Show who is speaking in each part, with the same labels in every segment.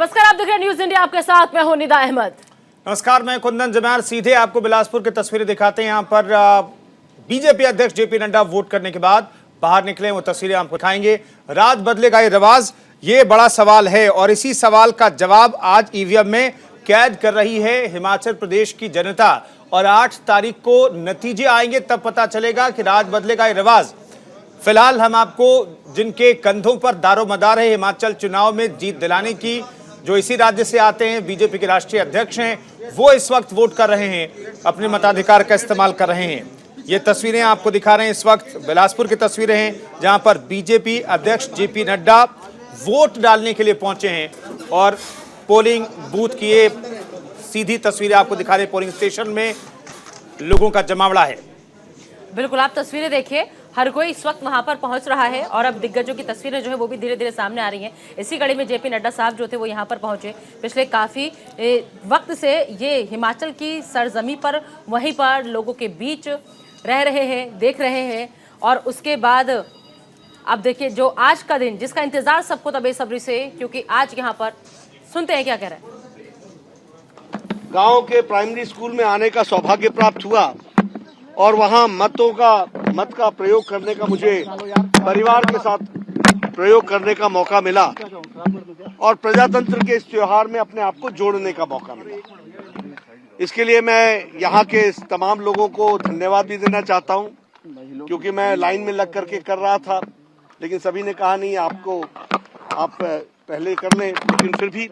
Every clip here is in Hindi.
Speaker 1: नमस्कार, आप देख रहे हैं न्यूज इंडिया, आपके साथ मैं हूं निदा अहमद।
Speaker 2: नमस्कार, मैं कुंदन जमार। सीधे आपको बिलासपुर की तस्वीरें दिखाते हैं। यहाँ पर बीजेपी अध्यक्ष जेपी नड्डा वोट करने के बाद बाहर निकले, वो तस्वीरें आपको दिखाएंगे। राज बदलेगा ये रिवाज, ये बड़ा सवाल है और इसी सवाल का जवाब आज ईवीएम में कैद कर रही है हिमाचल प्रदेश की जनता। और 8 तारीख को नतीजे आएंगे, तब पता चलेगा कि राज बदलेगा ये रिवाज। फिलहाल हम आपको जिनके कंधों पर दारोमदार है हिमाचल चुनाव में जीत दिलाने की, जो इसी राज्य से आते हैं, बीजेपी के राष्ट्रीय अध्यक्ष हैं, वो इस वक्त वोट कर रहे हैं, अपने मताधिकार का इस्तेमाल कर रहे हैं। ये तस्वीरें आपको दिखा रहे हैं, इस वक्त बिलासपुर की तस्वीरें हैं जहां पर बीजेपी अध्यक्ष जेपी नड्डा वोट डालने के लिए पहुंचे हैं और पोलिंग बूथ की ये सीधी तस्वीरें आपको दिखा रहे हैं। पोलिंग स्टेशन में लोगों का जमावड़ा है।
Speaker 1: बिल्कुल, आप तस्वीरें देखिए, हर कोई इस वक्त वहां पर पहुंच रहा है और अब दिग्गजों की तस्वीरें जो है वो भी धीरे धीरे सामने आ रही हैं। इसी कड़ी में जेपी नड्डा साहब जो थे वो यहां पर पहुंचे। पिछले काफ़ी वक्त से ये हिमाचल की सरजमी पर वहीं पर लोगों के बीच रह रहे हैं, देख रहे हैं। और उसके बाद अब देखिए, जो आज का दिन जिसका इंतजार सबको था बेसब्री से, क्योंकि आज यहाँ पर सुनते हैं क्या कह रहे हैं।
Speaker 3: गांव के प्राइमरी स्कूल में आने का सौभाग्य प्राप्त हुआ और वहां मत का प्रयोग करने का मुझे परिवार के साथ प्रयोग करने का मौका मिला और प्रजातंत्र के इस त्योहार में अपने आप को जोड़ने का मौका मिला। इसके लिए मैं यहाँ के तमाम लोगों को धन्यवाद भी देना चाहता हूँ, क्योंकि मैं लाइन में लग करके कर रहा था, लेकिन सभी ने कहा नहीं, आप पहले कर लें। लेकिन फिर भी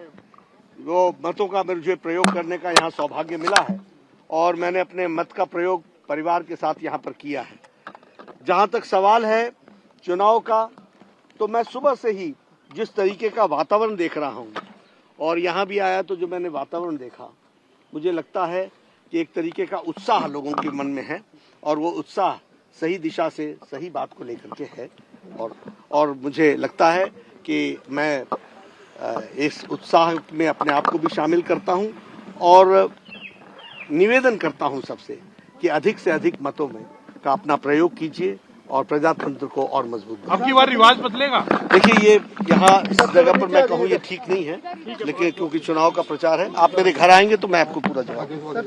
Speaker 3: वो मतों का मुझे प्रयोग करने का यहाँ सौभाग्य मिला है और मैंने अपने मत का प्रयोग परिवार के साथ यहाँ पर किया है। जहाँ तक सवाल है चुनाव का, तो मैं सुबह से ही जिस तरीके का वातावरण देख रहा हूँ और यहाँ भी आया तो जो मैंने वातावरण देखा, मुझे लगता है कि एक तरीके का उत्साह लोगों के मन में है और वो उत्साह सही दिशा से सही बात को लेकर के है। और मुझे लगता है कि मैं इस उत्साह में अपने आप को भी शामिल करता हूँ और निवेदन करता हूँ सबसे कि अधिक से अधिक मतों में का अपना प्रयोग कीजिए और प्रजातंत्र को और मजबूत बनाइए।
Speaker 4: अब की बार रिवाज बदलेगा।
Speaker 3: देखिए, ये यहाँ इस जगह पर मैं कहूँ ये ठीक नहीं है, लेकिन क्योंकि चुनाव का प्रचार है, आप मेरे घर आएंगे तो मैं आपको पूरा जवाब दूंगा।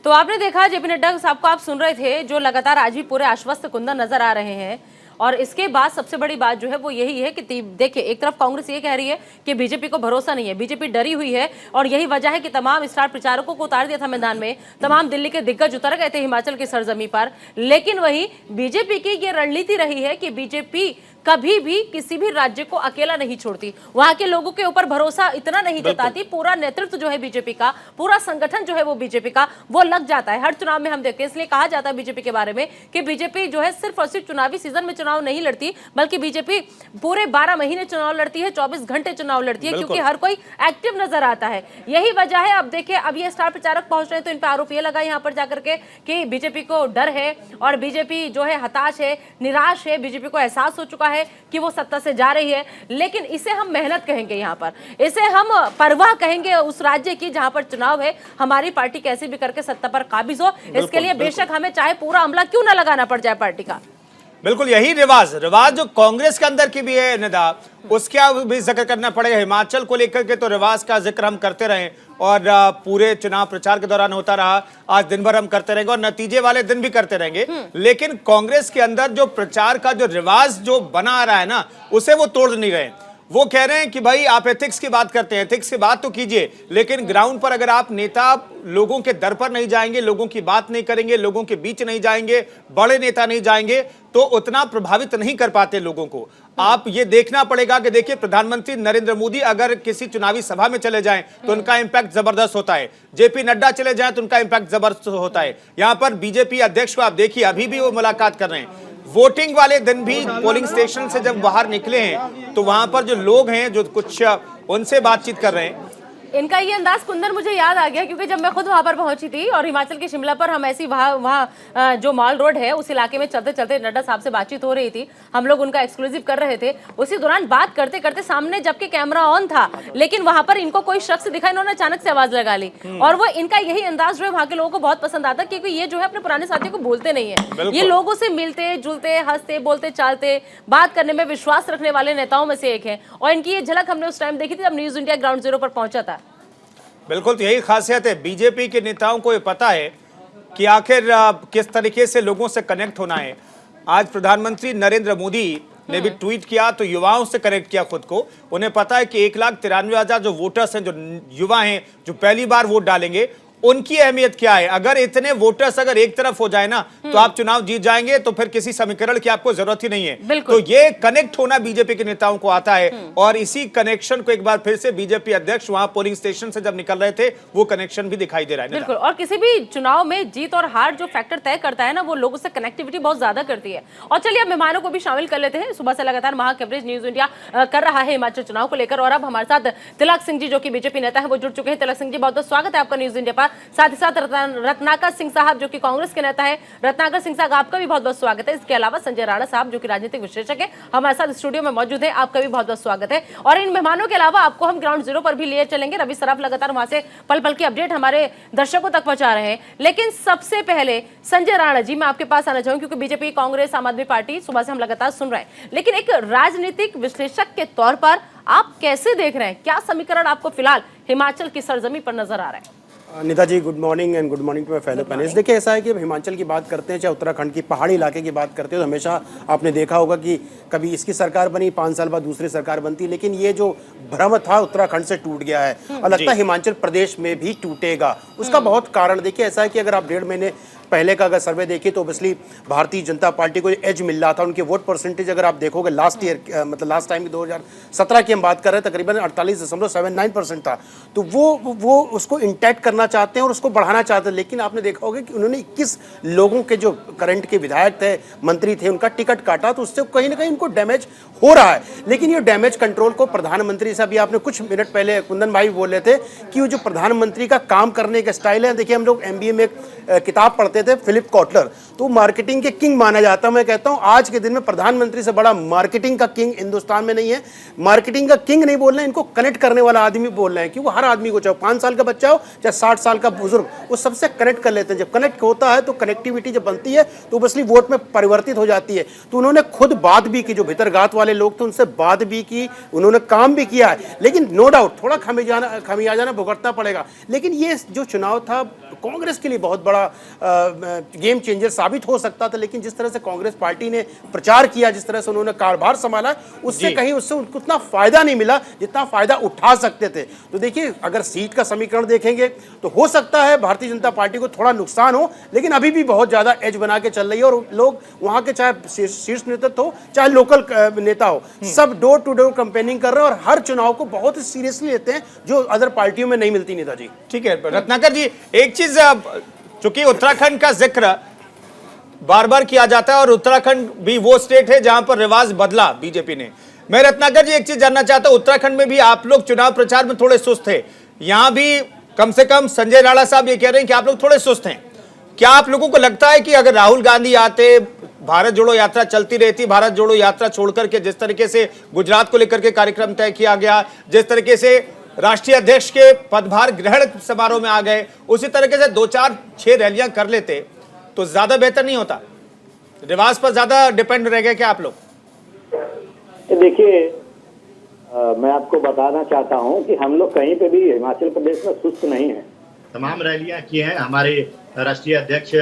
Speaker 1: तो आपने देखा जेपी नड्डा साहब को, आप सुन रहे थे, जो लगातार आज भी पूरे आश्वस्त कुंदन नजर आ रहे हैं। और इसके बाद सबसे बड़ी बात जो है वो यही है कि देखिए, एक तरफ कांग्रेस ये कह रही है कि बीजेपी को भरोसा नहीं है, बीजेपी डरी हुई है और यही वजह है कि तमाम स्टार प्रचारकों को उतार दिया था मैदान में। तमाम दिल्ली के दिग्गज उतर गए थे हिमाचल की सरजमी पर। लेकिन वही बीजेपी की ये रणनीति रही है कि बीजेपी कभी भी किसी भी राज्य को अकेला नहीं छोड़ती, वहां के लोगों के ऊपर भरोसा इतना नहीं जताती। पूरा नेतृत्व जो है बीजेपी का, पूरा संगठन जो है वो बीजेपी का, वो लग जाता है हर चुनाव में। हम देखते हैं, इसलिए कहा जाता है बीजेपी के बारे में कि बीजेपी जो है सिर्फ और सिर्फ चुनावी सीजन में चुनाव नहीं लड़ती, बल्कि बीजेपी पूरे 12 महीने चुनाव लड़ती है, 24 घंटे चुनाव लड़ती है, क्योंकि हर कोई एक्टिव नजर आता है। यही वजह है। अब देखिए, अब ये स्टार प्रचारक पहुंच रहे हैं तो इन पर आरोप ये लगा यहाँ पर जाकर के कि बीजेपी को डर है और बीजेपी जो है हताश है, निराश है, बीजेपी को एहसास हो चुका है कि वो सत्ता से जा रही है। लेकिन इसे हम मेहनत कहेंगे, यहाँ पर इसे हम परवाह कहेंगे उस राज्य की जहां पर चुनाव है। हमारी पार्टी कैसे भी करके सत्ता पर काबिज हो, इसके लिए बेशक हमें चाहे पूरा अमला क्यों ना लगाना पड़ जाए पार्टी का।
Speaker 2: बिल्कुल यही रिवाज जो कांग्रेस के अंदर की भी है निदा, उसका भी जिक्र करना पड़ेगा। हिमाचल को लेकर के तो रिवाज का जिक्र हम करते रहे और पूरे चुनाव प्रचार के दौरान होता रहा, आज दिन भर हम करते रहेंगे और नतीजे वाले दिन भी करते रहेंगे। लेकिन कांग्रेस के अंदर जो प्रचार का जो रिवाज जो बना आ रहा है ना, उसे वो तोड़ नहीं रहे। वो कह रहे हैं कि भाई आप एथिक्स की बात करते हैं, एथिक्स की बात तो कीजिए, लेकिन ग्राउंड पर अगर आप नेता लोगों के दर पर नहीं जाएंगे, लोगों की बात नहीं करेंगे, लोगों के बीच नहीं जाएंगे, बड़े नेता नहीं जाएंगे, तो उतना प्रभावित नहीं कर पाते लोगों को। आप ये देखना पड़ेगा कि देखिए, प्रधानमंत्री नरेंद्र मोदी अगर किसी चुनावी सभा में चले जाएं तो उनका इंपैक्ट जबरदस्त होता है, जेपी नड्डा चले जाएं तो उनका इंपैक्ट जबरदस्त होता है। यहां पर बीजेपी अध्यक्ष को आप देखिए, अभी भी वो मुलाकात कर रहे हैं। वोटिंग वाले दिन भी पोलिंग स्टेशन से जब बाहर निकले हैं तो वहां पर जो लोग हैं, जो कुछ उनसे बातचीत कर रहे हैं,
Speaker 1: इनका ये अंदाज कुंदन मुझे याद आ गया, क्योंकि जब मैं खुद वहां पर पहुंची थी और हिमाचल के शिमला पर हम ऐसी वहाँ जो मॉल रोड है उस इलाके में चलते चलते नड्डा साहब से बातचीत हो रही थी, हम लोग उनका एक्सक्लूसिव कर रहे थे। उसी दौरान बात करते करते सामने जबकि कैमरा ऑन था, लेकिन वहां पर इनको कोई शख्स दिखा, इन्होंने अचानक से आवाज लगा ली। और वो इनका यही अंदाज जो है वहां के लोगों को बहुत पसंद आता, क्योंकि ये जो है अपने पुराने साथियों को भूलते नहीं है। ये लोगों से मिलते जुलते, हंसते बोलते चालते, बात करने में विश्वास रखने वाले नेताओं में से एक है। और इनकी ये झलक हमने उस टाइम देखी थी जब न्यूज इंडिया ग्राउंड जीरो पर पहुंचा था।
Speaker 2: बिल्कुल, तो यही खासियत है बीजेपी के नेताओं को, ये पता है कि आखिर किस तरीके से लोगों से कनेक्ट होना है। आज प्रधानमंत्री नरेंद्र मोदी ने भी ट्वीट किया तो युवाओं से कनेक्ट किया खुद को। उन्हें पता है कि 1,93,000 जो वोटर्स हैं, जो युवा हैं, जो पहली बार वोट डालेंगे, उनकी अहमियत क्या है। अगर इतने वोटर्स अगर एक तरफ हो जाए ना तो आप चुनाव जीत जाएंगे, तो फिर किसी समीकरण की आपको जरूरत ही नहीं है। तो ये कनेक्ट होना बीजेपी के नेताओं को आता है, और इसी कनेक्शन को एक बार फिर से बीजेपी अध्यक्ष वहां पोलिंग स्टेशन से जब निकल रहे थे वो कनेक्शन भी दिखाई दे रहा है।
Speaker 1: बिल्कुल, और किसी भी चुनाव में जीत और हार जो फैक्टर तय करता है ना, वो लोगों से कनेक्टिविटी बहुत ज्यादा करती है। और चलिए अब मेहमानों को भी शामिल कर लेते हैं। सुबह से लगातार महा कवरेज न्यूज इंडिया कर रहा है हिमाचल चुनाव को लेकर, और अब हमारे साथ तिलक सिंह जी जो कि बीजेपी नेता है वो जुड़ चुके हैं। तिलक सिंह जी, बहुत बहुत स्वागत है आपका न्यूज इंडिया पर। साथ ही साथ रत्नाकर सिंह साहब जो कि कांग्रेस के नेता है, रत्नाकर सिंह साहब आपका भी बहुत बहुत स्वागत है। इसके अलावा संजय राणा साहब जो कि राजनीतिक विश्लेषक है, हमारे साथ स्टूडियो में मौजूद है, आपका भी बहुत बहुत स्वागत है। और इन मेहमानों के अलावा आपको हम ग्राउंड जीरो पर भी लिए चलेंगे। रवि सराफ लगातार वहां से पल पल की अपडेट हमारे दर्शकों तक पहुंचा रहे हैं। लेकिन सबसे पहले संजय राणा जी, मैं आपके पास आना चाहूंगी, क्योंकि बीजेपी, कांग्रेस, आम आदमी पार्टी सुबह से हम लगातार सुन रहे हैं, लेकिन एक राजनीतिक विश्लेषक के तौर पर आप कैसे देख रहे हैं, क्या समीकरण आपको फिलहाल हिमाचल की सरजमी पर नजर आ रहा है?
Speaker 4: Nidha ji, good morning and good morning to my fellow panelist. देखिए, ऐसा है कि हिमाचल की बात करते हैं, चाहे उत्तराखंड की पहाड़ी इलाके की बात करते हैं, तो हमेशा आपने देखा होगा कि कभी इसकी सरकार बनी, 5 साल बाद दूसरी सरकार बनती, लेकिन ये जो भ्रम था उत्तराखंड से टूट गया है और लगता है हिमाचल प्रदेश में भी टूटेगा। उसका बहुत कारण देखिए, ऐसा है कि अगर आप 1.5 महीने पहले का अगर सर्वे देखिए तो ऑब्वियसली भारतीय जनता पार्टी को एज मिल रहा था। उनके वोट परसेंटेज अगर आप देखोगे लास्ट ईयर, मतलब लास्ट टाइम की 2017 की हम बात कर रहे हैं, तकरीबन 48.79% था। तो वो उसको इंटैक्ट करना चाहते हैं और उसको बढ़ाना चाहते हैं। लेकिन आपने देखा होगा कि उन्होंने 21 लोगों के जो करंट के विधायक थे, मंत्री थे, उनका टिकट काटा, तो उससे कहीं ना कहीं उनको डैमेज हो रहा है। लेकिन ये डैमेज कंट्रोल को प्रधानमंत्री से, अभी आपने कुछ मिनट पहले कुंदन भाई बोल रहे थे कि वो जो प्रधानमंत्री का काम करने का स्टाइल है। देखिए, हम लोग MBA में एक किताब पढ़ते थे, फिलिप कॉटलर, तो मार्केटिंग के किंग माना जाता है। मैं कहता हूं आज के दिन में प्रधानमंत्री से बड़ा मार्केटिंग का किंग हिंदुस्तान में नहीं है। मार्केटिंग का किंग नहीं बोल रहे हैं, इनको कनेक्ट करने वाला आदमी बोल रहे हैं, कि वो हर आदमी को, चाहे 5 साल का बच्चा हो चाहे 60 साल का बुजुर्ग, वो सबसे कनेक्ट कर लेते हैं। जब कनेक्ट होता है तो कनेक्टिविटी जब बनती है तो ऑब्वियसली वोट में परिवर्तित हो जाती है। तो उन्होंने खुद बात भी की, जो भीतरगात वाले लोग थे उनसे बात भी की, उन्होंने काम भी किया है। लेकिन नो डाउट थोड़ा खमियाजा भुगतना पड़ेगा। लेकिन ये जो चुनाव था कांग्रेस के लिए बहुत बड़ा गेम चेंजर साबित हो सकता था। लेकिन जिस तरह से कांग्रेस पार्टी ने प्रचार किया, जिस तरह से उन्होंने कारभार संभाला, उससे कहीं उससे उनको उतना फायदा नहीं मिला जितना फायदा उठा सकते थे। तो देखिए, अगर सीट का समीकरण देखेंगे तो हो सकता है भारतीय जनता पार्टी को थोड़ा नुकसान हो, लेकिन अभी भी बहुत ज्यादा एज बना के चल रही है। और लोग वहां के चाहे शीर्ष नेतृत्व हो चाहे लोकल नेता हो, सब डोर टू डोर कैंपेनिंग कर रहे हैं और हर चुनाव को बहुत ही सीरियसली लेते हैं, जो अदर पार्टियों में नहीं मिलती। नेता जी,
Speaker 2: ठीक है रत्नाकर जी, एक चीज, चूंकि उत्तराखंड का जिक्र बार बार किया जाता है और उत्तराखंड भी वो स्टेट है जहां पर रिवाज बदला बीजेपी ने। मैं रत्नाकर जी एक चीज जानना चाहता हूं, उत्तराखंड में भी आप लोग चुनाव प्रचार में थोड़े सुस्त थे, यहां भी कम से कम संजय राणा साहब ये कह रहे हैं कि आप लोग थोड़े सुस्त हैं। क्या आप लोगों को लगता है कि अगर राहुल गांधी आते, भारत जोड़ो यात्रा चलती रहती, भारत जोड़ो यात्रा छोड़कर के जिस तरीके से गुजरात को लेकर के कार्यक्रम तय किया गया, जिस तरीके से राष्ट्रीय अध्यक्ष के पदभार ग्रहण समारोह में आ गए, उसी तरीके से 2-4-6 रैलियां कर लेते तो ज्यादा बेहतर नहीं होता? रिवाज पर ज्यादा डिपेंड रह गए क्या आप लोग?
Speaker 5: देखिए, मैं आपको बताना चाहता हूं कि हम लोग कहीं पे भी हिमाचल प्रदेश में सुस्त नहीं है। तमाम रैलियां की हैं, हमारे राष्ट्रीय अध्यक्ष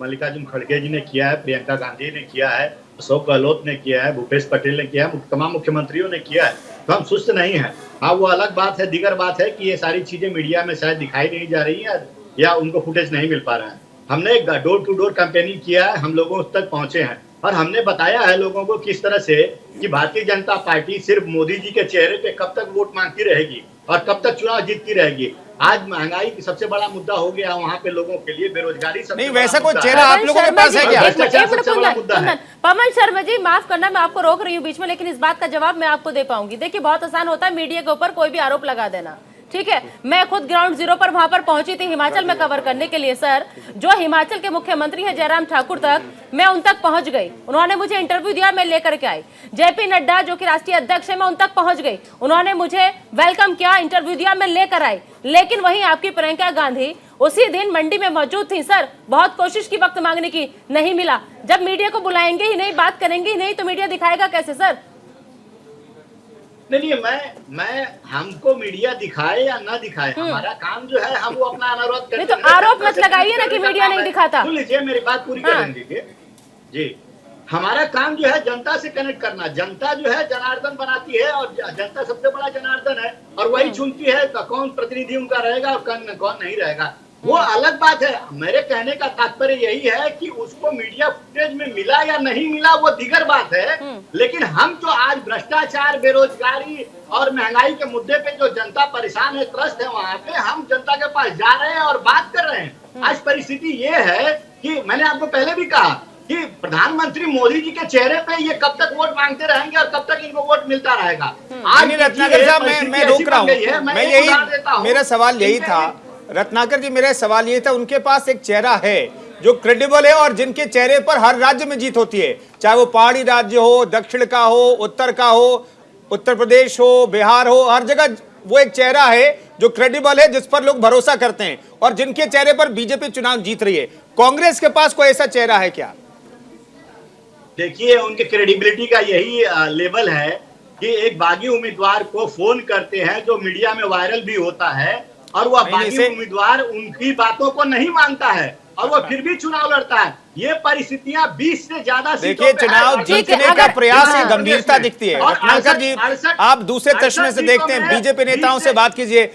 Speaker 5: मल्लिकार्जुन खड़गे जी ने किया है, प्रियंका गांधी ने किया है, अशोक गहलोत ने किया है, भूपेश पटेल ने किया है, तमाम मुख्यमंत्रियों ने किया है। तो हम सुस्त नहीं हैं। हाँ, वो अलग बात है, दीगर बात है कि ये सारी चीजें मीडिया में शायद दिखाई नहीं जा रही है या उनको फुटेज नहीं मिल पा रहा है। हमने डोर टू डोर कैंपेनिंग किया है, हम लोगों तक पहुंचे हैं और हमने बताया है लोगों को किस तरह से कि भारतीय जनता पार्टी सिर्फ मोदी जी के चेहरे पे कब तक वोट मांगती रहेगी और कब तक चुनाव जीतती रहेगी। आज महंगाई सबसे बड़ा मुद्दा हो गया वहाँ पे लोगों के लिए, बेरोजगारी सबसे
Speaker 2: नहीं, वैसा कोई चेहरा आप लोगों के पास है क्या?
Speaker 1: पवन शर्मा जी, माफ करना मैं आपको रोक रही हूँ बीच में, लेकिन इस बात का जवाब मैं आपको दे पाऊंगी। देखिए, बहुत आसान होता है मीडिया के ऊपर कोई भी आरोप लगा देना, ठीक है, मैं खुद ग्राउंड जीरो पर वहां पर पहुंची थी हिमाचल में कवर करने के लिए। सर, जो हिमाचल के मुख्यमंत्री हैं जयराम ठाकुर तक मैं उन तक पहुंच गई, उन्होंने मुझे इंटरव्यू दिया, मैं लेकर के आई। जेपी नड्डा जो कि राष्ट्रीय अध्यक्ष है, मैं उन तक पहुंच गई, उन्होंने मुझे वेलकम किया, इंटरव्यू दिया, मैं लेकर आई। लेकिन वहीं आपकी प्रियंका गांधी उसी दिन मंडी में मौजूद थी। सर, बहुत कोशिश की वक्त मांगने की, नहीं मिला। जब मीडिया को बुलाएंगे ही नहीं, बात करेंगे ही नहीं, तो मीडिया दिखाएगा कैसे सर?
Speaker 5: नहीं, मैं हमको मीडिया दिखाए या ना दिखाए, हमारा काम जो है हम वो अपना अनुरोध करते
Speaker 1: नहीं तो आरोप मत लगाइए ना कि मीडिया नहीं दिखाता।
Speaker 5: सुन लीजिए, मेरी बात पूरी करने दीजिए जी। हमारा काम जो है जनता से कनेक्ट करना। जनता जो है जनार्दन बनाती है और जनता सबसे बड़ा जनार्दन है, और वही चुनती है कौन प्रतिनिधि उनका रहेगा और कौन नहीं रहेगा। वो अलग बात है। मेरे कहने का तात्पर्य यही है कि उसको मीडिया फुटेज में मिला या नहीं मिला वो दिगर बात है, लेकिन हम जो आज भ्रष्टाचार, बेरोजगारी और महंगाई के मुद्दे पे जो जनता परेशान है, त्रस्त है, वहां पे हम जनता के पास जा रहे हैं और बात कर रहे हैं। आज परिस्थिति ये है कि मैंने आपको पहले भी कहा कि प्रधानमंत्री मोदी जी के चेहरे पे ये कब तक वोट मांगते रहेंगे और कब तक इनको वोट मिलता रहेगा।
Speaker 2: आज रत्नाकर साहब, मैं रोक रहा हूँ, मैं यही, मेरा सवाल यही था रत्नाकर जी, मेरा सवाल ये था, उनके पास एक चेहरा है जो क्रेडिबल है और जिनके चेहरे पर हर राज्य में जीत होती है, चाहे वो पहाड़ी राज्य हो, दक्षिण का हो, उत्तर का हो, उत्तर प्रदेश हो, बिहार हो, हर जगह वो एक चेहरा है जो क्रेडिबल है, जिस पर लोग भरोसा करते हैं और जिनके चेहरे पर बीजेपी चुनाव जीत रही है। कांग्रेस के पास कोई ऐसा चेहरा है क्या?
Speaker 5: देखिए, उनके क्रेडिबिलिटी का यही लेवल है कि एक बागी उम्मीदवार को फोन करते हैं जो मीडिया में वायरल भी होता है, और वह बागी उम्मीदवार उनकी बातों को नहीं मानता है और वो फिर भी चुनाव लड़ता है। ये परिस्थितियां 20 से ज्यादा
Speaker 2: देखिए, चुनाव जीतने का प्रयास है, गंभीरता दिखती है। रत्नाकर जी, आप दूसरे चश्मे से देखते हैं, बीजेपी नेताओं से बात कीजिए।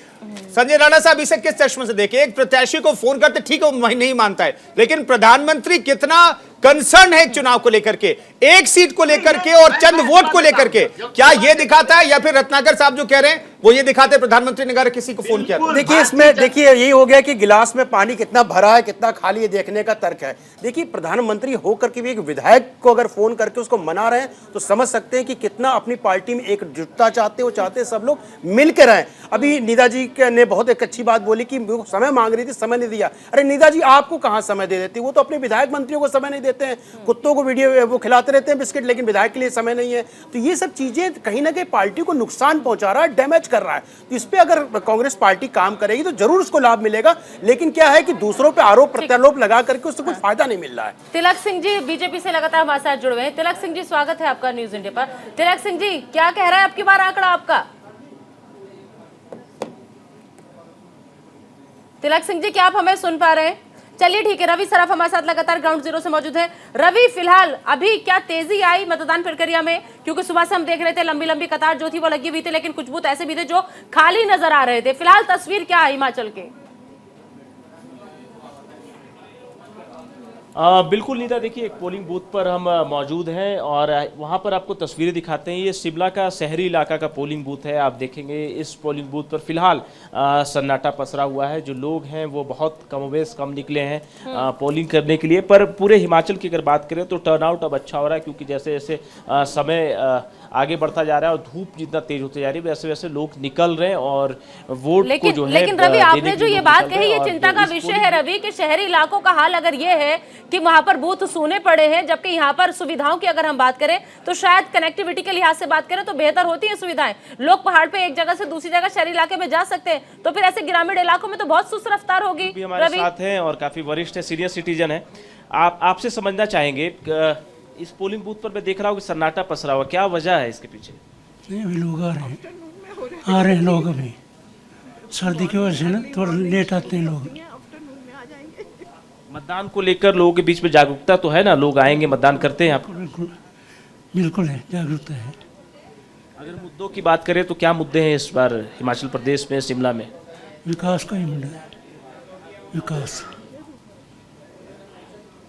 Speaker 2: संजय राणा साहब इसे किस चश्मे से देखें? एक प्रत्याशी को फोन करते, ठीक है, वही नहीं मानता है, लेकिन प्रधानमंत्री कितना कंसर्न है चुनाव को लेकर के, एक सीट को लेकर के और चंद वोट को लेकर के, क्या यह दिखाता है, या फिर रत्नाकर साहब जो कह रहे हैं वो ये दिखाते हैं प्रधानमंत्री ने अगर किसी को फोन किया?
Speaker 4: देखिए, इसमें देखिए यही हो गया कि गिलास में पानी कितना भरा है कितना खाली है देखने का तर्क है। देखिए, प्रधानमंत्री होकर के भी एक विधायक को अगर फोन करके उसको मना रहे हैं तो समझ सकते हैं कि कितना अपनी पार्टी में एकजुटता चाहते हैं। वो चाहते हैं सब लोग मिलकर रहें। अभी निदा जी ने बहुत एक अच्छी बात बोली कि वो समय मांग रही थी, समय नहीं दिया। अरे निदा जी, आपको कहां समय दे देती? वो तो अपने विधायक मंत्रियों को समय नहीं देते हैं, कुत्तों को वीडियो वो खिलाते रहते हैं बिस्किट, लेकिन विधायक के लिए समय नहीं है। तो ये सब चीजें कहीं ना कहीं पार्टी को नुकसान पहुंचा रहा है, डैमेज कर रहा है। तो इस पे अगर कांग्रेस पार्टी काम करेगी तो जरूर उसको लाभ मिलेगा, लेकिन क्या है कि दूसरों पे आरोप प्रत्यारोप लगा करके उससे कुछ फायदा नहीं मिल रहा है।
Speaker 1: तिलक सिंह जी बीजेपी से लगातार हमारे साथ जुड़े हुए हैं। तिलक सिंह जी, स्वागत है आपका न्यूज इंडिया पर। तिलक सिंह जी, क्या कह रहा है आपकी बार आंकड़ा आपका? तिलक सिंह जी, क्या आप हमें सुन पा रहे हैं? चलिए ठीक है, रवि सराफ हमारे साथ लगातार ग्राउंड जीरो से मौजूद है। रवि, फिलहाल अभी क्या तेजी आई मतदान प्रक्रिया में? क्योंकि सुबह से हम देख रहे थे लंबी लंबी कतार जो थी वो लगी हुई थी, लेकिन कुछ बूथ ऐसे भी थे जो खाली नजर आ रहे थे। फिलहाल तस्वीर क्या है हिमाचल के?
Speaker 6: बिल्कुल नीता, देखिए एक पोलिंग बूथ पर हम मौजूद हैं और वहाँ पर आपको तस्वीरें दिखाते हैं। ये शिमला का शहरी इलाका का पोलिंग बूथ है। आप देखेंगे इस पोलिंग बूथ पर फिलहाल सन्नाटा पसरा हुआ है। जो लोग हैं वो बहुत कमोबेश कम निकले हैं पोलिंग करने के लिए। पर पूरे हिमाचल की अगर बात करें तो टर्नआउट अब अच्छा हो रहा है, क्योंकि जैसे जैसे समय आगे बढ़ता जा रहा है और धूप जितना तेज होते जा रही है, वैसे वैसे लोग निकल रहे हैं और वोट को जो है।
Speaker 1: लेकिन रवि, आपने जो ये बात कही ये चिंता का विषय है रवि, कि शहरी इलाकों का हाल अगर ये है कि वहां पर बूथ सूने पड़े हैं, जबकि यहाँ पर सुविधाओं की अगर हम बात करें तो शायद कनेक्टिविटी के लिहाज से बात करें तो बेहतर होती है सुविधाएं। लोग पहाड़ पे एक जगह से दूसरी जगह शहरी इलाके में जा सकते हैं, तो फिर ऐसे ग्रामीण इलाकों में तो बहुत सुस्त रफ्तार होगी।
Speaker 6: भी हमारे साथ हैं और काफी वरिष्ठ है, सीनियर सिटीजन है। आपसे समझना चाहेंगे, इस पोलिंग बूथ पर मैं देख रहा हूँ कि सन्नाटा पसरा हुआ, क्या वजह है इसके पीछे?
Speaker 7: नहीं, अभी लोग आ रहे हैं लोग अभी सर्दी की वजह से ना थोड़ा लेट आते हैं लोग।
Speaker 6: मतदान को लेकर लोगों के बीच में जागरूकता तो है ना, लोग आएंगे मतदान करते हैं? आप
Speaker 7: बिल्कुल बिल्कुल है, जागरूकता है।
Speaker 6: अगर मुद्दों की बात करें तो क्या मुद्दे हैं इस बार हिमाचल प्रदेश में, शिमला में?
Speaker 7: विकास का ही मुद्दा है, विकास।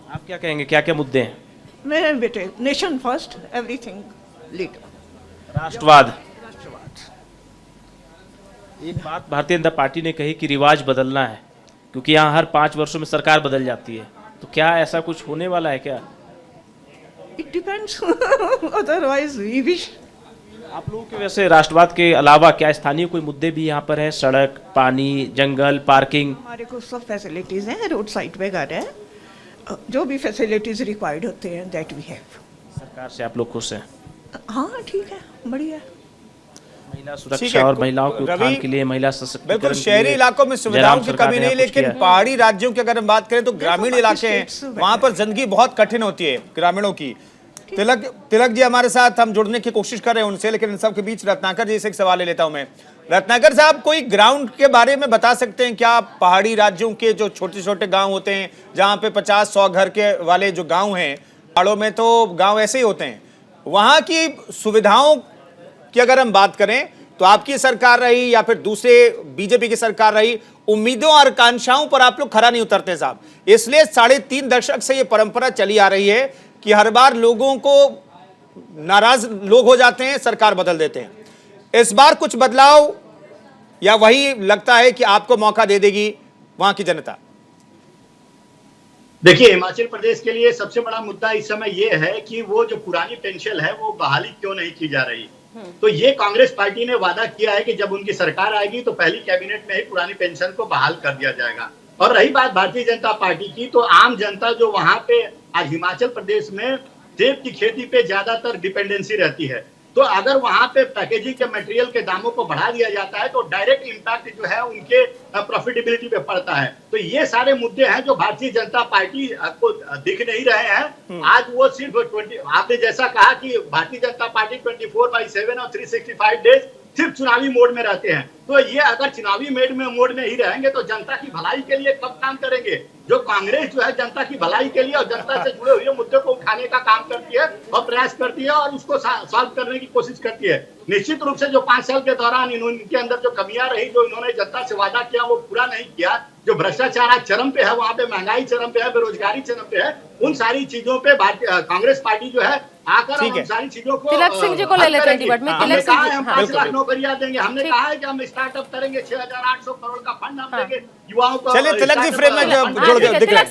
Speaker 6: आप क्या कहेंगे, क्या क्या मुद्दे हैं?
Speaker 8: मेरे बेटे, नेशन फर्स्ट, एवरीथिंग लीडर,
Speaker 6: राष्ट्रवाद। एक बात भारतीय जनता पार्टी ने कही कि रिवाज बदलना है, क्योंकि यहाँ हर 5 वर्षों में सरकार बदल जाती है। तो क्या ऐसा कुछ होने वाला है क्या?
Speaker 8: It depends otherwise we wish
Speaker 6: आप लोगों के वैसे राष्ट्रवाद के अलावा क्या स्थानीय कोई मुद्दे भी यहाँ पर हैं? सड़क, पानी, जंगल, पार्किंग?
Speaker 8: हमारे को सब फैसिलिटीज हैं, रोड साइड पे घर है, जो भी फैसिलिटीज रिक्वायर्ड होते हैं दैट वी हैव।
Speaker 6: सरकार से आप लोग खुश हैं?
Speaker 8: हाँ ठीक है, बढ़िया।
Speaker 6: महिला
Speaker 2: ठीक
Speaker 6: सुरक्षा
Speaker 2: है,
Speaker 6: और महिलाओं के उत्थान
Speaker 2: रवि,
Speaker 6: के लिए, महिला सशक्तिकरण
Speaker 2: बिल्कुल
Speaker 6: के
Speaker 2: शहरी
Speaker 6: लिए
Speaker 2: इलाकों में सुविधाओं
Speaker 6: जयराम
Speaker 2: की
Speaker 6: सरकार
Speaker 2: कमी
Speaker 6: ने
Speaker 2: नहीं,
Speaker 6: यहाँ कुछ
Speaker 2: लेकिन
Speaker 6: किया।
Speaker 2: पहाड़ी राज्यों की अगर हम बात करें तो ग्रामीण इलाके हैं, वहां पर जिंदगी बहुत कठिन होती है ग्रामीणों की। तिलक जी हमारे साथ, हम जुड़ने की कोशिश कर रहे हैं उनसे, लेकिन इन सब के बीच रत्नाकर जी से एक सवाल ले लेता हूं मैं। रत्नाकर साहब, कोई ग्राउंड के बारे में बता सकते हैं क्या? पहाड़ी राज्यों के जो छोटे छोटे गांव होते हैं, जहां पे 50-100 घर के वाले जो गांव हैं, पहाड़ों में तो गांव ऐसे ही होते हैं, वहां की सुविधाओं की अगर हम बात करें तो आपकी सरकार रही या फिर दूसरे बीजेपी की सरकार रही, उम्मीदों और आकांक्षाओं पर आप लोग खरा नहीं उतरते साहब। इसलिए 3.5 दशक से ये परंपरा चली आ रही है कि हर बार लोगों को नाराज लोग हो जाते हैं, सरकार बदल देते हैं। इस बार कुछ बदलाव या वही लगता है कि आपको मौका दे देगी वहां की जनता?
Speaker 5: देखिए, हिमाचल प्रदेश के लिए सबसे बड़ा मुद्दा इस समय ये है कि वो जो पुरानी पेंशन है वो बहाली क्यों नहीं की जा रही। तो ये कांग्रेस पार्टी ने वादा किया है कि जब उनकी सरकार आएगी तो पहली कैबिनेट में ही पुरानी पेंशन को बहाल कर दिया जाएगा। और रही बात भारतीय जनता पार्टी की, तो आम जनता जो वहां पे आज हिमाचल प्रदेश में सेब की खेती पे ज्यादातर डिपेंडेंसी रहती है, तो अगर वहां पे पैकेजिंग के मटेरियल के दामों को बढ़ा दिया जाता है तो डायरेक्ट इम्पैक्ट जो है उनके प्रॉफिटेबिलिटी पे पड़ता है। तो ये सारे मुद्दे हैं जो भारतीय जनता पार्टी को दिख नहीं रहे हैं। आज वो सिर्फ 20, आपने जैसा कहा कि भारतीय जनता पार्टी 24/7 और 365 डेज सिर्फ चुनावी मोड में रहते हैं, तो ये अगर चुनावी मोड में ही रहेंगे तो जनता की भलाई के लिए कब काम करेंगे? जो कांग्रेस जो है जनता की भलाई के लिए और जनता से जुड़े हुए मुद्दे को उठाने का काम करती है और प्रयास करती है और उसको सॉल्व करने की कोशिश करती है। निश्चित रूप से जो 5 साल के दौरान इनके अंदर जो कमियां रही, जो इन्होंने जनता से वादा किया वो पूरा नहीं किया, जो भ्रष्टाचार चरम पे है, वहां पे महंगाई चरम पे है, बेरोजगारी चरम पे है, उन सारी चीजों पे भारतीय कांग्रेस पार्टी जो है आकर हम सारी चीजों को
Speaker 1: तिलक सिंह जी को ले लेते हैं डिबेट में।
Speaker 5: हमने कहा है हम 5 लाख नौकरियां देंगे, हमने कहा है कि हम स्टार्टअप करेंगे, 6,800 करोड़ का फंड हम देंगे युवाओं को।
Speaker 2: चलिए तिलक जी फ्रेम में जुड़ गए।
Speaker 1: तिलक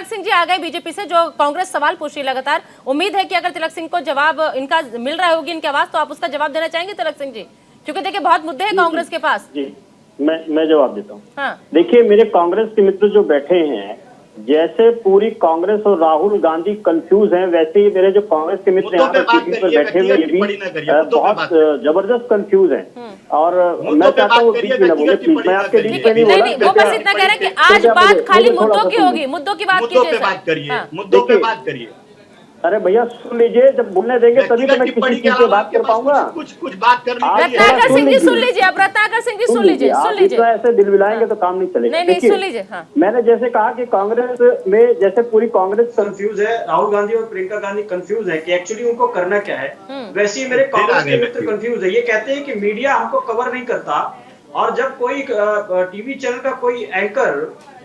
Speaker 1: सिंह जी आ गए बीजेपी से, जो कांग्रेस सवाल पूछ रही है लगातार। उम्मीद है कि अगर तिलक सिंह को जवाब इनका मिल रहा होगी इनकी आवाज, तो आप उसका जवाब देना चाहेंगे तिलक सिंह जी? क्योंकि देखिए बहुत मुद्दे हैं कांग्रेस के पास।
Speaker 9: जी मैं जवाब देता हूँ।
Speaker 1: हाँ।
Speaker 9: देखिए, मेरे कांग्रेस के मित्र जो बैठे हैं, जैसे पूरी कांग्रेस और राहुल गांधी कंफ्यूज हैं, वैसे ही मेरे जो कांग्रेस के मित्र यहाँ पर टीवी पर बैठे हुए ये भी बहुत जबरदस्त कंफ्यूज हैं। और मैं चाहता हूँ बीच में न बोले प्लीज, मैं आपके बीच में नहीं बोल रहा।
Speaker 1: वो बस इतना कह रहे हैं कि आज बात खाली मुद्दों की होगी, मुद्दों की बात कीजिए,
Speaker 5: मुद्दों पे बात करिए।
Speaker 9: अरे भैया सुन लीजिए, जब बोलने देंगे तभी तो मैं किसी चीज पे बात कर पाऊंगा।
Speaker 5: कुछ बात करनी।
Speaker 1: रत्नाकर सिंह जी सुन लीजिए, आप रत्नाकर सिंह जी सुन लीजिए।
Speaker 9: तो ऐसे दिल मिलाएंगे तो काम नहीं चलेगा।
Speaker 1: नहीं सुन लीजिए। हाँ।
Speaker 9: मैंने जैसे कहा कि कांग्रेस में जैसे पूरी कांग्रेस कंफ्यूज है, राहुल गांधी और प्रियंका गांधी कंफ्यूज है कि एक्चुअली उनको करना क्या है, वैसे ही मेरे कांग्रेस के मित्र कंफ्यूज है। ये कहते हैं कि मीडिया हमको कवर नहीं करता, और जब कोई टीवी चैनल का कोई एंकर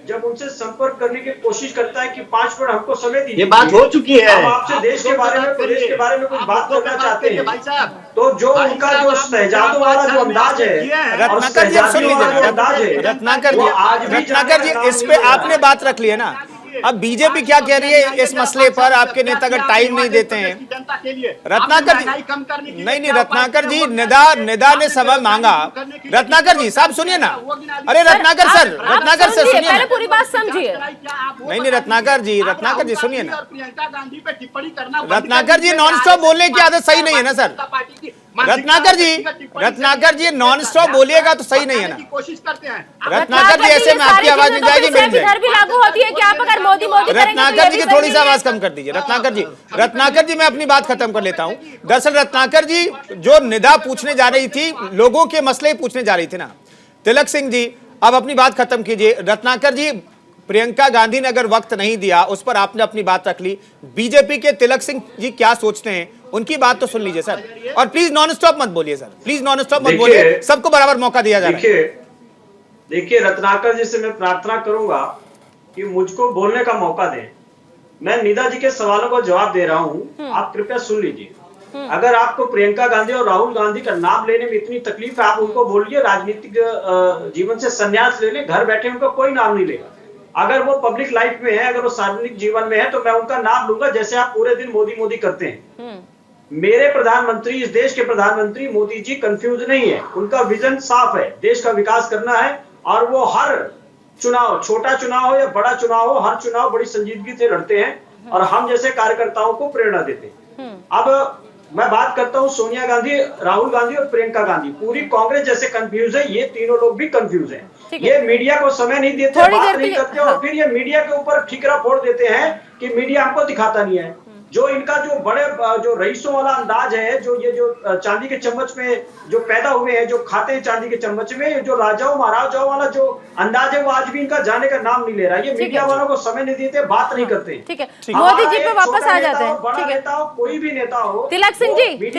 Speaker 9: जब उनसे संपर्क करने की कोशिश करता है कि 5 मिनट हमको समय दीजिए,
Speaker 5: ये बात हो चुकी है।
Speaker 9: हम आपसे देश के बारे में, प्रदेश के बारे में कुछ बात करना चाहते हैं
Speaker 5: भाई साहब,
Speaker 9: तो जो उनका जो शहजादों वाला जो अंदाज है,
Speaker 2: रत्नाकर जी सुन लीजिए। रत्नाकर जी इस पे आपने बात रख ली है ना। अब बीजेपी क्या कह रही है इस मसले पर? आपके नेता अगर टाइम नहीं देते हैं, रत्नाकर जी नहीं रत्नाकर जी, निदा ने सवाल मांगा। रत्नाकर जी साहब सुनिए ना। अरे रत्नाकर सर सुनिए,
Speaker 1: पहले पूरी बात समझिए।
Speaker 2: नहीं रत्नाकर जी सुनिए ना।
Speaker 5: प्रियंका गांधी पे टिप्पणी करना,
Speaker 2: रत्नाकर जी नॉन स्टॉप बोलने की आदत सही नहीं है ना सर। रत्नाकर जी नॉन स्टॉप बोलिएगा तो सही नहीं है ना।
Speaker 5: कोशिश करते हैं
Speaker 2: रत्नाकर जी, ऐसे में आपकी आवाज नहीं जाएगी।
Speaker 1: इधर भी लागू होती है कि आप अगर मोदी
Speaker 2: रत्नाकर जी की थोड़ी सी आवाज कम कर दीजिए। रत्नाकर जी मैं अपनी बात खत्म कर लेता हूं। दरअसल रत्नाकर जी जो निदा पूछने जा रही थी, लोगों के मसले पूछने जा रही थी ना। तिलक सिंह जी अब अपनी बात खत्म कीजिए। रत्नाकर जी, प्रियंका गांधी ने अगर वक्त नहीं दिया, उस पर आपने अपनी बात रख ली। बीजेपी के तिलक सिंह जी क्या सोचते हैं, उनकी बात तो सुन लीजिए सर। और प्लीज नॉन स्टॉप मत बोलिए सर, प्लीज नॉन स्टॉप मत बोलिए, सबको बराबर मौका दिया जा रहा है।
Speaker 9: देखिए रत्नाकर जी से मैं प्रार्थना करूंगा कि मुझको बोलने का मौका दें। मैं निदा जी के सवालों का जवाब दे रहा हूं, आप कृपया सुन लीजिए। अगर आपको प्रियंका गांधी और राहुल गांधी का नाम लेने में इतनी तकलीफ है, आप उनको बोलिए राजनीतिक जीवन से संन्यास ले लें, घर बैठे उनको कोई नाम नहीं लेगा। अगर वो पब्लिक लाइफ में है, अगर वो सार्वजनिक जीवन में है, तो मैं उनका नाम लूंगा, जैसे आप पूरे दिन मोदी मोदी करते हैं। मेरे प्रधानमंत्री, इस देश के प्रधानमंत्री मोदी जी कंफ्यूज नहीं है, उनका विजन साफ है, देश का विकास करना है और वो हर चुनाव, छोटा चुनाव हो या बड़ा चुनाव हो, हर चुनाव बड़ी संजीदगी से लड़ते हैं और हम जैसे कार्यकर्ताओं को प्रेरणा देते हैं। अब मैं बात करता हूं सोनिया गांधी, राहुल गांधी और प्रियंका गांधी, पूरी कांग्रेस जैसे कंफ्यूज है, ये तीनों लोग भी कंफ्यूज हैं। ये मीडिया को समय नहीं देते, बात नहीं करते और फिर ये मीडिया के ऊपर ठिकरा फोड़ देते हैं कि मीडिया हमको दिखाता नहीं है। जो इनका जो बड़े जो रईसों वाला अंदाज है, जो ये जो चांदी के चम्मच में जो पैदा हुए हैं, जो खाते हैं चांदी के चम्मच में, जो राजाओं महाराजाओं वाला जो अंदाज है, वो आज भी इनका जाने का नाम नहीं ले रहा है। ये मीडिया वालों को समय नहीं देते, बात नहीं करते।
Speaker 1: ठीक है, मोदी जी पे वापस आ जाते हैं।
Speaker 9: बड़ा नेता हो, कोई भी नेता हो,
Speaker 1: तिलक सिंह जी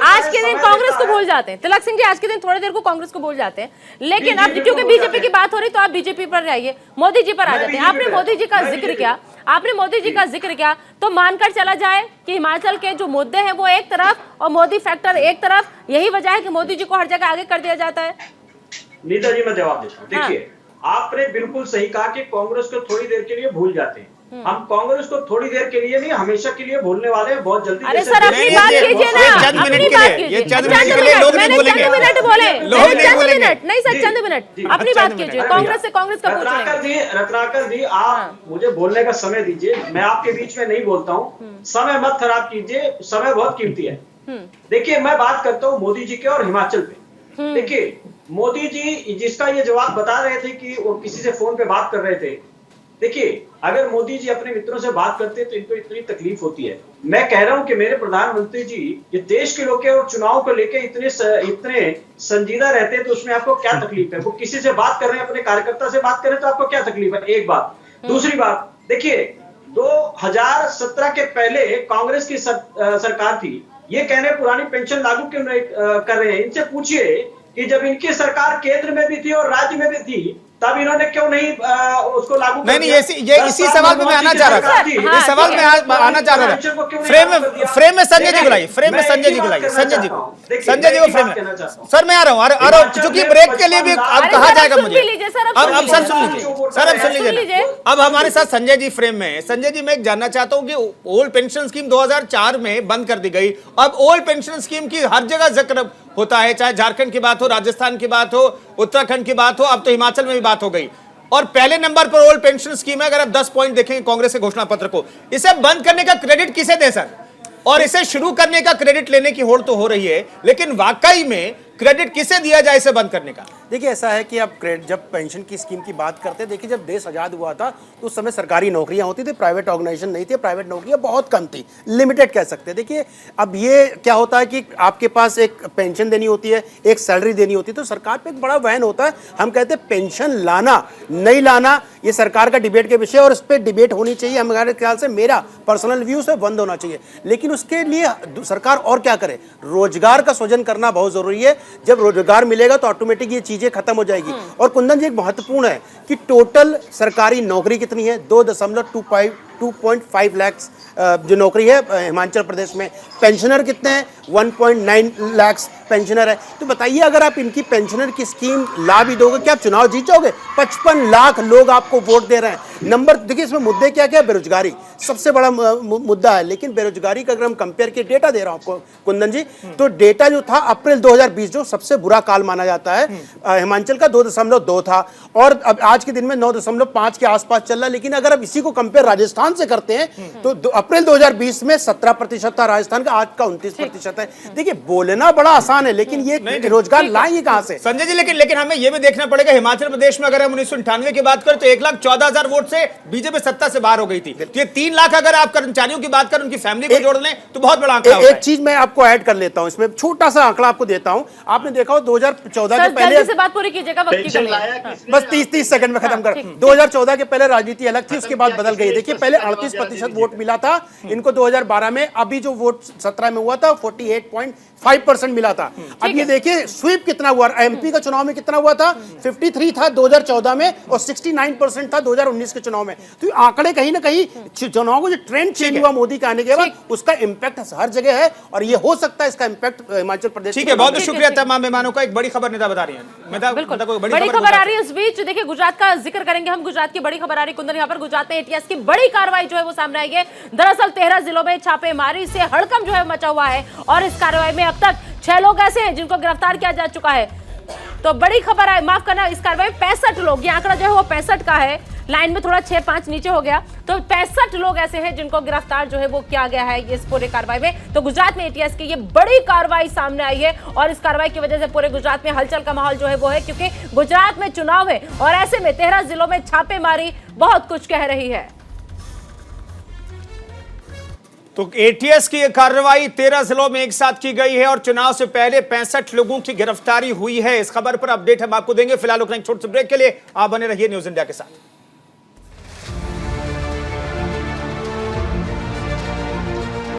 Speaker 1: आज के दिन कांग्रेस को भूल जाते हैं। तिलक सिंह जी आज के दिन थोड़ी देर को कांग्रेस को भूल जाते हैं, लेकिन अब क्योंकि बीजेपी की बात हो रही तो आप बीजेपी पर आइए, मोदी जी पर आ जाते हैं। आपने मोदी जी का जिक्र किया, आपने मोदी जी का जिक्र किया, तो मानकर चला जाए कि हिमाचल के जो मुद्दे हैं वो एक तरफ और मोदी फैक्टर एक तरफ, यही वजह है कि मोदी जी को हर जगह आगे कर दिया जाता है।
Speaker 9: नीता जी मैं जवाब देता हूँ। देखिए, आपने बिल्कुल सही कहा कि कांग्रेस को थोड़ी देर के लिए भूल जाते हैं। हम कांग्रेस को थोड़ी देर के लिए नहीं, हमेशा के लिए भूलने वाले हैं, बहुत जल्दी।
Speaker 1: अरे सर अपनी बात कीजिए ना,
Speaker 2: चंद
Speaker 1: अपनी
Speaker 2: मिनट
Speaker 1: बात
Speaker 2: के लिए, ये
Speaker 1: कीजिए।
Speaker 2: चंद मिनट के लिए लोग नहीं बोलेंगे।
Speaker 1: चंद मिनट बोले, चंद मिनट नहीं सर, चंद मिनट
Speaker 9: जी,
Speaker 1: अपनी बात कीजिए। कांग्रेस से कांग्रेस का पूछ
Speaker 9: रत्नाकर जी आप मुझे बोलने का समय दीजिए, मैं आपके बीच में नहीं बोलता हूँ, समय मत खराब कीजिए, समय बहुत कीमती है। देखिए, मैं बात करता हूँ मोदी जी के और हिमाचल पे। देखिए, मोदी जी जिसका ये जवाब बता रहे थे कि वो किसी से फोन पे बात कर रहे थे, देखिए अगर मोदी जी अपने मित्रों से बात करते तो इनको इतनी तकलीफ होती है। मैं कह रहा हूं कि मेरे प्रधानमंत्री जी ये देश के लोग और चुनाव को लेके इतने संजीदा रहते हैं, तो उसमें आपको क्या तकलीफ है? वो किसी से बात कर रहे हैं, अपने कार्यकर्ता से बात कर रहे हैं, तो आपको क्या तकलीफ है? एक बात। दूसरी बात, देखिए 2017 के पहले कांग्रेस की सरकार थी, ये कहने पुरानी पेंशन लागू क्यों नहीं कर रहे हैं? इनसे पूछिए कि जब इनकी सरकार केंद्र में भी थी और राज्य में भी थी, तब इन्होंने क्यों नहीं उसको लागू
Speaker 2: नहीं ये इसी सवाल पे मैं आना चाह रहा था। ये सवाल में आना चाह रहा था। फ्रेम में संजय जी बुलाइए, फ्रेम में संजय जी बुलाइए, संजय जी को फ्रेम में। सर मैं आ रहा हूँ क्योंकि ब्रेक के लिए भी अब कहा जाएगा मुझे। अब सर सुन लीजिए, सर अब सुन लीजिए। अब हमारे साथ संजय जी फ्रेम में है। संजय जी मैं जानना चाहता हूँ कि ओल्ड पेंशन स्कीम 2004 में बंद कर दी गई, अब ओल्ड पेंशन स्कीम की हर जगह जिक्र होता है, चाहे झारखंड की बात हो, राजस्थान की बात हो, उत्तराखंड की बात हो, अब तो हिमाचल में भी बात हो गई। और पहले नंबर पर ओल्ड पेंशन स्कीम है। अगर आप 10 पॉइंट देखेंगे कांग्रेस के घोषणा पत्र को, इसे बंद करने का क्रेडिट किसे दे सर? और इसे शुरू करने का क्रेडिट लेने की होड़ तो हो रही है, लेकिन वाकई में क्रेडिट किसे दिया जाए इसे बंद करने का?
Speaker 4: देखिए ऐसा है कि अब जब पेंशन की स्कीम की बात करते हैं, देखिए जब देश आज़ाद हुआ था तो उस समय सरकारी नौकरियां होती थी, प्राइवेट ऑर्गेनाइजेशन नहीं थी, प्राइवेट नौकरियां बहुत कम थी, लिमिटेड कह सकते हैं। देखिए अब ये क्या होता है कि आपके पास एक पेंशन देनी होती है, एक सैलरी देनी होती है, तो सरकार पे एक बड़ा वहन होता है। हम कहते हैं पेंशन लाना नहीं लाना ये सरकार का डिबेट के विषय, और इस पर डिबेट होनी चाहिए। हमारे ख्याल से, मेरा पर्सनल व्यू से बंद होना चाहिए, लेकिन उसके लिए सरकार और क्या करे? रोजगार का सृजन करना बहुत जरूरी है। जब रोजगार मिलेगा तो ऑटोमेटिक ये चीजें खत्म हो जाएगी। और कुंदन जी एक महत्वपूर्ण है कि टोटल सरकारी नौकरी कितनी है? 2.5 लाख जो नौकरी है हिमाचल प्रदेश में। पेंशनर कितने हैं? 1.9 लाख पेंशनर है। तो बताइए अगर आप इनकी पेंशनर की स्कीम ला भी दोगे, क्या आप चुनाव जीत जाओगे? 55 लाख लोग आपको वोट दे रहे हैं। नंबर देखिए, इसमें मुद्दे क्या क्या? बेरोजगारी सबसे बड़ा मुद्दा है, लेकिन बेरोजगारी का अगर हम कंपेयर के डेटा दे रहा हूं आपको कुंदन जी, तो डेटा जो था अप्रैल 2020, जो सबसे बुरा काल माना जाता है, हिमाचल का 2.2 था, और अब आज के दिन में 9.5 के आसपास चल रहा है। लेकिन अगर आप इसी को कंपेयर राजस्थान से करते हैं तो अप्रैल 2020 में 17% था राजस्थान का, आज का 29% है। देखिए बोलना बड़ा आसान है, लेकिन ये रोजगार लाएंगे कहां से?
Speaker 2: संजय जी लेकिन हमें यह भी देखना पड़ेगा, हिमाचल प्रदेश में अगर हम 1998 की बात करें तो 1,14,000 वोट से बीजेपी सत्ता से बाहर हो गई थी। तो ये 3 लाख अगर आप कर्मचारियों की बात करें, उनकी फैमिली को जोड़ लें तो बहुत बड़ा आंकड़ा होता है।
Speaker 4: एक चीज मैं आपको ऐड कर लेता हूं, इसमें छोटा सा आंकड़ा आपको देता हूं। आपने देखा हो 2014 के पहले
Speaker 1: से बात पूरी कीजिएगा, वक्त की कमी है।
Speaker 4: बस 30 सेकंड में खत्म कर। 2014 के पहले राजनीति अलग थी, उसके बाद बदल गई। देखिए पहले 38% वोट मिला था इनको 2012 में, अभी जो वोट 17 में हुआ था 48 5% मिला था। अब ये देखिए स्वीप कितना हुआ, एमपी का चुनाव में कितना हुआ था, 53 था 2014 में और 69% था 2019 के चुनाव में। तो आंकड़े कहीं ना कहीं चुनाव को जो ट्रेंड चेंज हुआ मोदी के आने के बाद, उसका इंपैक्ट हर जगह है और ये हो सकता है इसका इंपैक्ट हिमाचल प्रदेश।
Speaker 2: ठीक है, बहुत बहुत शुक्रिया तमाम मेहमानों का। एक बड़ी खबर निदा बता रही है,
Speaker 1: बिल्कुल बड़ी खबर आ रही है। इस बीच देखिए गुजरात का जिक्र करेंगे हम। गुजरात की बड़ी खबर आ रही है कुंदन, यहाँ पर गुजरात में एटीएस की बड़ी कार्रवाई जो है वो सामने आई है। दरअसल 13 जिलों में छापेमारी से हड़कंप जो है मचा हुआ है और इस कार्रवाई में अब तक 6 लोग ऐसे हैं जिनको गिरफ्तार किया जा चुका है। तो बड़ी खबर है, माफ करना, इस कार्रवाई में 65 लोग, ये आंकड़ा जो है वो 65 का है, लाइन में थोड़ा 6-5 नीचे हो गया, तो 65 लोग ऐसे हैं जिनको गिरफ्तार जो है वो किया गया है इस पूरे कार्रवाई में। तो गुजरात में एटीएस की ये बड़ी कार्रवाई सामने आई है और इस कार्रवाई की वजह से पूरे गुजरात में हलचल का माहौल जो है वो है, क्योंकि गुजरात में चुनाव है और ऐसे में 13 जिलों में छापेमारी बहुत कुछ कह रही है।
Speaker 2: तो एटीएस की कार्रवाई 13 जिलों में एक साथ की गई है और चुनाव से पहले 65 लोगों की गिरफ्तारी हुई है। इस खबर पर अपडेट हम आपको देंगे। फिलहाल छोटे से ब्रेक के लिए आप बने रहिए न्यूज़ इंडिया के साथ।